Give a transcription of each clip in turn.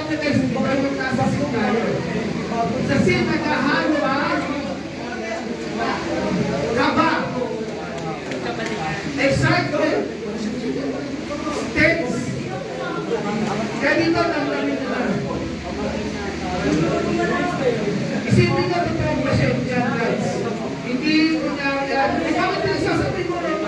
na guys, di ba yung nasa sin tayo? Sa sin, naghahalo ang kaba, excitement, tense. Kaya dito, nagdamit na. Isipin nyo dito ang pasensya, guys. Hindi ko niya, bakit nila sasabihin mo rin?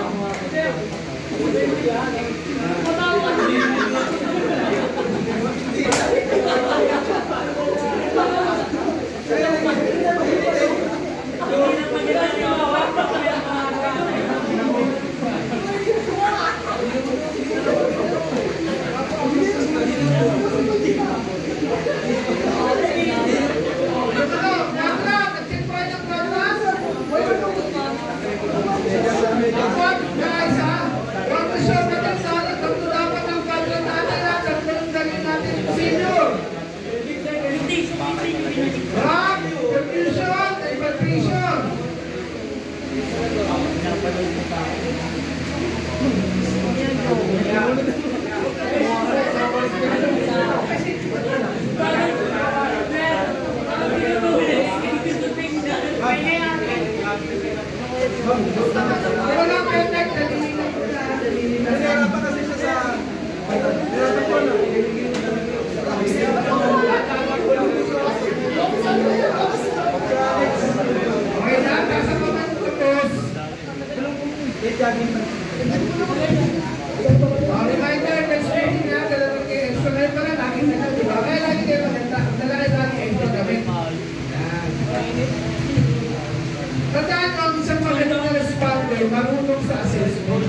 Marunong sa assessment.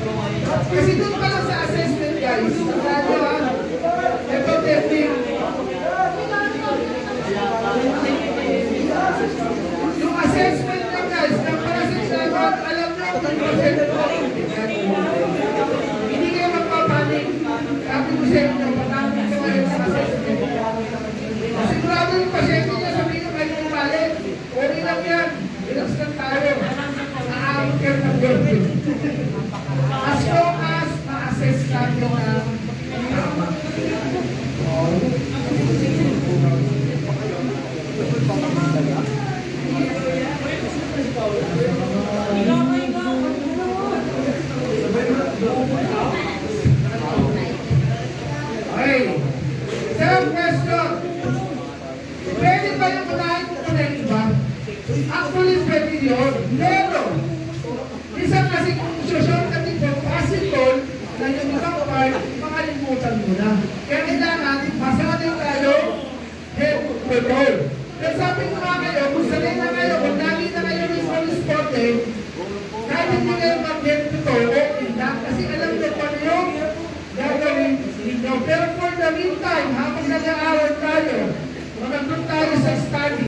Kasi doon pala sa assessment, guys, ito technique. Yung assessment na, guys, ng parasit-sagot, alam nyo kung hindi kayo magpapanik. Sabi ko sa inyo, pagkakamit ko ngayon sa assessment. Sigurado yung pasyente niya, sabihin ko kayo yung palit. Okay lang yan. Relax lang tayo. As long as ma-assess natin ang okay. Third question. Pwede ba yung unahin ko na yung iba? Actually, pwede yun. Meron. Isang kasi kung short-cut ito, possible na yung ibang part, makalimutan mo na. Kaya kailangan, masatin tayo, head control. Pero sabi ko nga kayo, kung sanay na kayo, kung lagi na kayo ng small spot kahit hindi kayo mag-head control, okay lang. Kasi alam nyo pa yung gagawin ninyo. Pero for the meantime, habang nag-aaral tayo, magandang tayo sa study.